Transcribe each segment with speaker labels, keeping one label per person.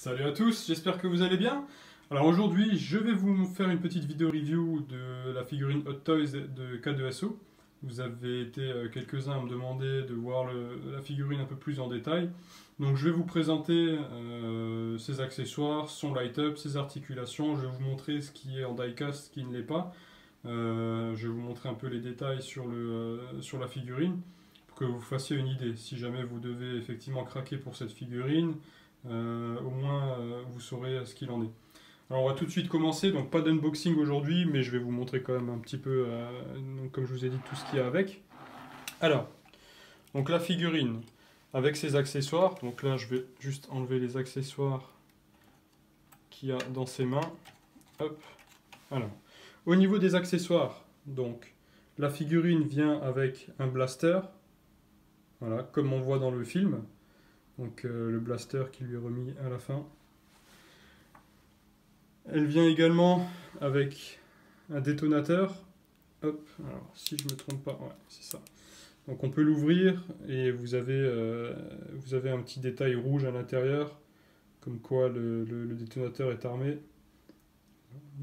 Speaker 1: Salut à tous, j'espère que vous allez bien. Alors aujourd'hui, je vais vous faire une petite vidéo review de la figurine Hot Toys de K2SO. Vous avez été quelques-uns à me demander de voir la figurine un peu plus en détail. Donc je vais vous présenter ses accessoires, son light-up, ses articulations. Je vais vous montrer ce qui est en die-cast, ce qui ne l'est pas. Je vais vous montrer un peu les détails sur la figurine pour que vous fassiez une idée. Si jamais vous devez effectivement craquer pour cette figurine, au moins vous saurez ce qu'il en est. Alors on va tout de suite commencer, donc pas d'unboxing aujourd'hui, mais je vais vous montrer quand même un petit peu, donc, comme je vous ai dit, tout ce qu'il y a avec. Alors, donc la figurine avec ses accessoires, donc là je vais juste enlever les accessoires qu'il y a dans ses mains. Hop, alors. Au niveau des accessoires, donc la figurine vient avec un blaster, voilà, comme on voit dans le film. Donc le blaster qui lui est remis à la fin. Elle vient également avec un détonateur. Hop, alors si je ne me trompe pas, ouais, c'est ça. Donc on peut l'ouvrir et vous avez un petit détail rouge à l'intérieur, comme quoi le détonateur est armé.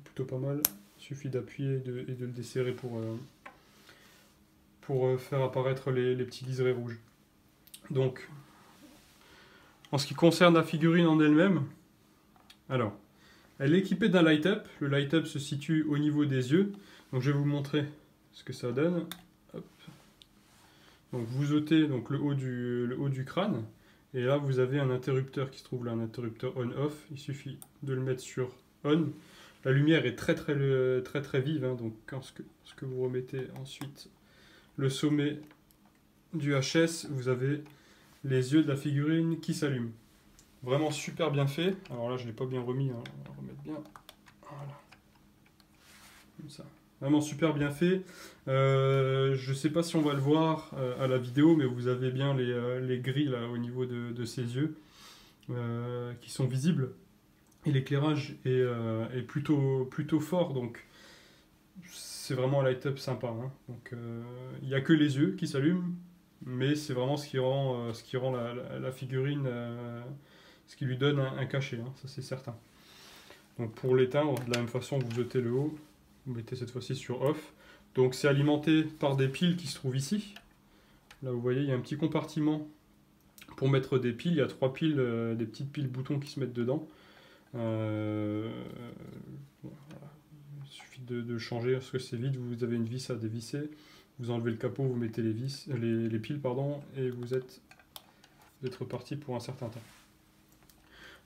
Speaker 1: Plutôt pas mal. Il suffit d'appuyer et de le desserrer pour faire apparaître les petits liserés rouges. Donc, en ce qui concerne la figurine en elle-même, alors, elle est équipée d'un light-up. Le light-up se situe au niveau des yeux. Donc je vais vous montrer ce que ça donne. Hop. Donc vous ôtez donc, le haut du crâne. Et là vous avez un interrupteur qui se trouve là, un interrupteur on-off. Il suffit de le mettre sur on. La lumière est très vive. Hein, donc quand ce que vous remettez ensuite le sommet du HS, vous avez les yeux de la figurine qui s'allument. Vraiment super bien fait. Alors là, je ne l'ai pas bien remis. Hein. On va remettre bien. Voilà. Comme ça. Vraiment super bien fait. Je ne sais pas si on va le voir à la vidéo, mais vous avez bien les grilles là, au niveau de ses yeux qui sont visibles. Et l'éclairage est plutôt fort. Donc c'est vraiment un light-up sympa. Hein. Donc il n'y a que les yeux qui s'allument. Mais c'est vraiment ce qui rend la figurine... ce qui lui donne un cachet, hein, ça c'est certain. Donc pour l'éteindre, de la même façon, vous ôtez le haut, vous mettez cette fois-ci sur off. Donc c'est alimenté par des piles qui se trouvent ici. Là vous voyez, il y a un petit compartiment pour mettre des piles. Il y a 3 piles, des petites piles boutons qui se mettent dedans. Voilà. Il suffit de changer parce que c'est vide. Vous avez une vis à dévisser. Vous enlevez le capot, vous mettez les piles, pardon, et vous êtes reparti pour un certain temps.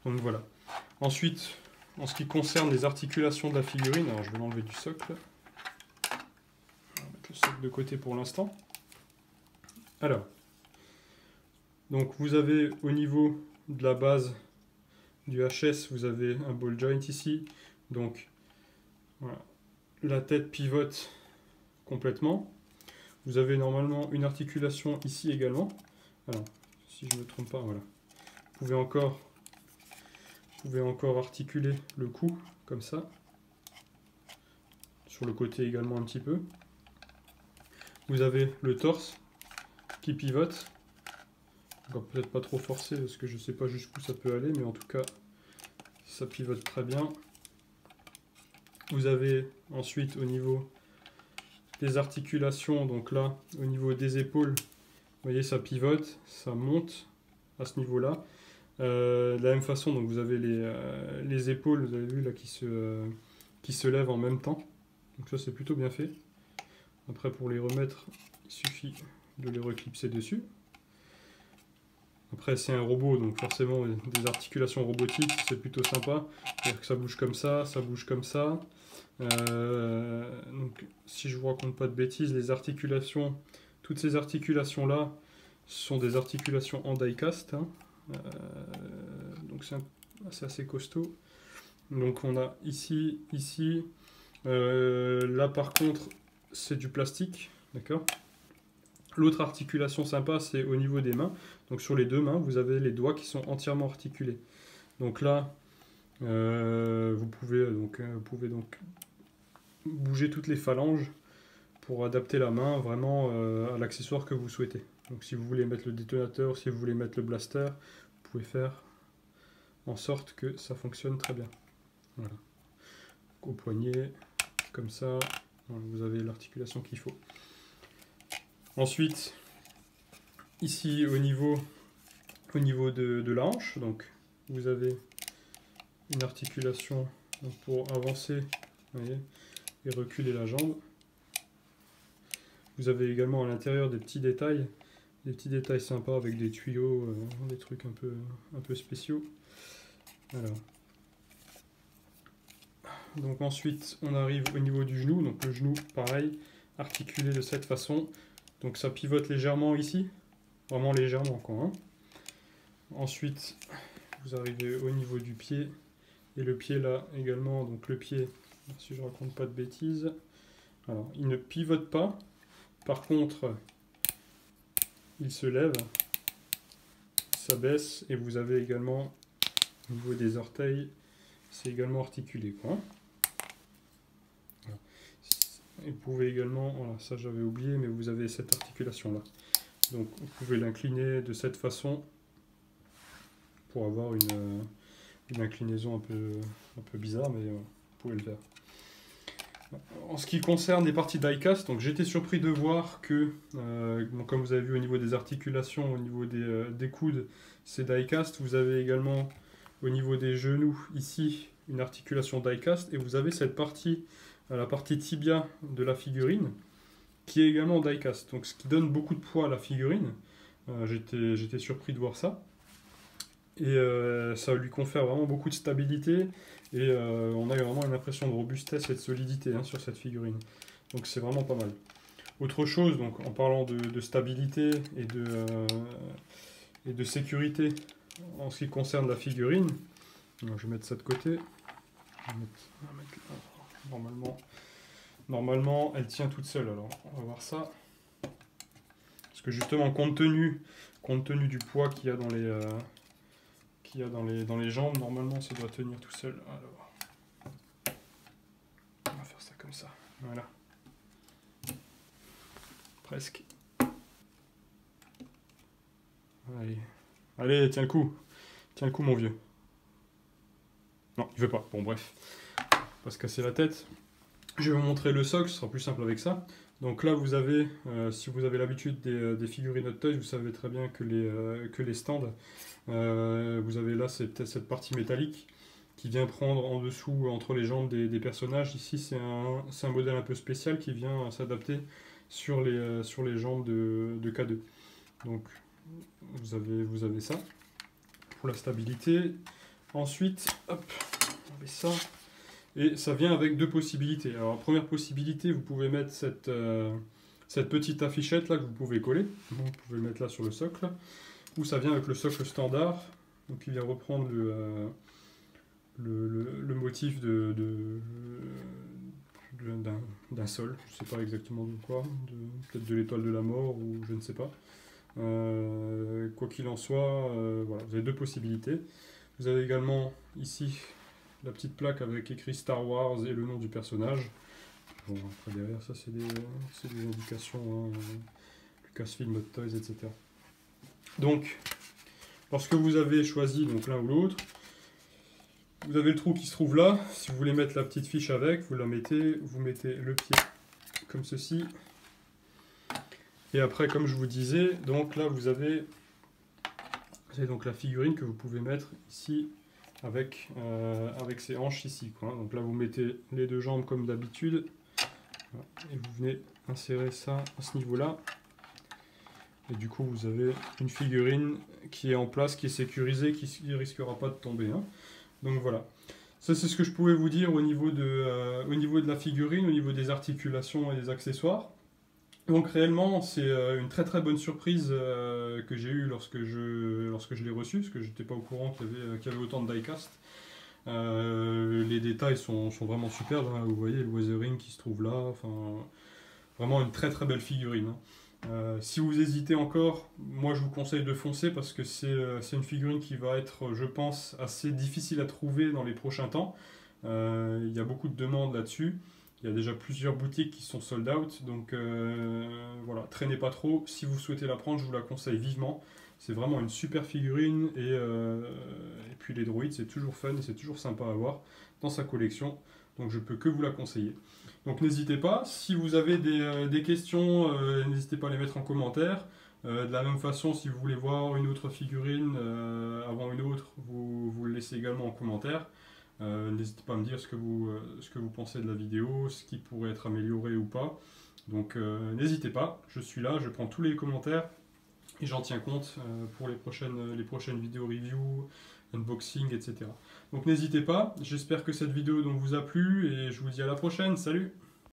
Speaker 1: Donc voilà. Ensuite, en ce qui concerne les articulations de la figurine, alors je vais l'enlever du socle. On va mettre le socle de côté pour l'instant. Alors, donc vous avez au niveau de la base du HS, vous avez un ball joint ici. Donc voilà, la tête pivote complètement. Vous avez normalement une articulation ici également. Alors, si je ne me trompe pas, voilà. Vous pouvez encore articuler le cou, comme ça. Sur le côté également un petit peu. Vous avez le torse qui pivote. On va peut-être pas trop forcer parce que je ne sais pas jusqu'où ça peut aller, mais en tout cas, ça pivote très bien. Vous avez ensuite au niveau des articulations, donc là, au niveau des épaules, vous voyez, ça pivote, ça monte à ce niveau-là. De la même façon, donc vous avez les épaules, vous avez vu là, qui se lèvent en même temps. Donc ça c'est plutôt bien fait. Après pour les remettre, il suffit de les reclipser dessus. Après c'est un robot, donc forcément des articulations robotiques, c'est plutôt sympa. C'est-à-dire que ça bouge comme ça bouge comme ça. Donc si je vous raconte pas de bêtises, les articulations, toutes ces articulations là sont des articulations en die-cast. Hein. Donc c'est assez costaud. Donc on a ici. Là par contre c'est du plastique, d'accord. L'autre articulation sympa c'est au niveau des mains. Donc sur les deux mains vous avez les doigts qui sont entièrement articulés. Donc là vous pouvez donc bouger toutes les phalanges pour adapter la main vraiment à l'accessoire que vous souhaitez. Donc si vous voulez mettre le détonateur, si vous voulez mettre le blaster, vous pouvez faire en sorte que ça fonctionne très bien. Voilà. Au poignet, comme ça, vous avez l'articulation qu'il faut. Ensuite, ici au niveau de la hanche, donc vous avez une articulation pour avancer, vous voyez, et reculer la jambe. Vous avez également à l'intérieur des petits détails sympas avec des tuyaux, des trucs un peu spéciaux. Alors. Donc ensuite, on arrive au niveau du genou. Donc le genou, pareil, articulé de cette façon. Donc ça pivote légèrement ici, vraiment légèrement quoi. Hein. Ensuite, vous arrivez au niveau du pied. Et le pied là également, donc le pied, si je ne raconte pas de bêtises, alors il ne pivote pas. Par contre, il se lève, ça baisse, et vous avez également, au niveau des orteils, c'est également articulé, quoi. Voilà. Et vous pouvez également, voilà, ça j'avais oublié, mais vous avez cette articulation-là. Donc vous pouvez l'incliner de cette façon pour avoir une inclinaison un peu bizarre, mais vous pouvez le faire. En ce qui concerne les parties die-cast, donc j'étais surpris de voir que, comme vous avez vu au niveau des articulations, au niveau des coudes, c'est die-cast. Vous avez également au niveau des genoux, ici, une articulation die-cast. Et vous avez cette partie, la partie tibia de la figurine, qui est également die-cast. Donc ce qui donne beaucoup de poids à la figurine. J'étais surpris de voir ça. Et ça lui confère vraiment beaucoup de stabilité. Et on a vraiment une impression de robustesse et de solidité sur cette figurine. Donc c'est vraiment pas mal. Autre chose, donc, en parlant de stabilité et de sécurité en ce qui concerne la figurine, alors, je vais mettre ça de côté. Normalement, elle tient toute seule. Alors, on va voir ça. Parce que justement, compte tenu du poids qu'il y a dans les jambes, normalement, ça doit tenir tout seul. Alors, on va faire ça comme ça. Voilà. Presque. Allez, tiens le coup. Tiens le coup, mon vieux. Non, il veut pas. Bon, bref. Pas se casser la tête. Je vais vous montrer le socle, ce sera plus simple avec ça. Donc là, vous avez, si vous avez l'habitude des figurines Hot Toys, vous savez très bien que les stands, vous avez là cette partie métallique qui vient prendre en dessous, entre les jambes des personnages. Ici, c'est un modèle un peu spécial qui vient s'adapter sur les jambes de K2. Donc, vous avez ça pour la stabilité. Ensuite, hop, on met ça. Et ça vient avec deux possibilités. Alors, première possibilité, vous pouvez mettre cette petite affichette là que vous pouvez coller. Vous pouvez le mettre là sur le socle. Ou ça vient avec le socle standard, donc il vient reprendre le motif d'un sol. Je ne sais pas exactement de quoi, peut-être de l'étoile de la mort ou je ne sais pas. Quoi qu'il en soit, voilà, vous avez deux possibilités. Vous avez également ici la petite plaque avec écrit Star Wars et le nom du personnage. Bon, après derrière ça c'est des indications, Lucasfilm, Hot Toys, etc. Donc, lorsque vous avez choisi l'un ou l'autre, vous avez le trou qui se trouve là. Si vous voulez mettre la petite fiche avec, vous mettez le pied comme ceci. Et après, comme je vous disais, donc là vous avez donc la figurine que vous pouvez mettre ici avec ses hanches ici, quoi. Donc là vous mettez les deux jambes comme d'habitude et vous venez insérer ça à ce niveau là et du coup vous avez une figurine qui est en place, qui est sécurisée, qui ne risquera pas de tomber, hein. Donc voilà, ça c'est ce que je pouvais vous dire au niveau de la figurine, au niveau des articulations et des accessoires. Donc réellement, c'est une très très bonne surprise que j'ai eue lorsque je l'ai reçu, parce que je n'étais pas au courant qu'il y avait autant de die-cast. Les détails sont vraiment superbes, hein. Vous voyez le weathering qui se trouve là, enfin, vraiment une très très belle figurine, hein. Si vous hésitez encore, moi je vous conseille de foncer parce que c'est une figurine qui va être, je pense, assez difficile à trouver dans les prochains temps. Il y a beaucoup de demandes là-dessus. Il y a déjà plusieurs boutiques qui sont sold out, donc voilà, traînez pas trop. Si vous souhaitez la prendre, je vous la conseille vivement. C'est vraiment une super figurine et puis les droïdes c'est toujours fun et c'est toujours sympa à avoir dans sa collection. Donc je peux que vous la conseiller. Donc n'hésitez pas, si vous avez des questions, n'hésitez pas à les mettre en commentaire. De la même façon, si vous voulez voir une autre figurine avant une autre, vous le laissez également en commentaire. N'hésitez pas à me dire ce que vous pensez de la vidéo, ce qui pourrait être amélioré ou pas. Donc n'hésitez pas, je suis là, je prends tous les commentaires et j'en tiens compte pour les prochaines vidéos review, unboxing, etc. Donc n'hésitez pas, j'espère que cette vidéo donc, vous a plu et je vous dis à la prochaine, salut!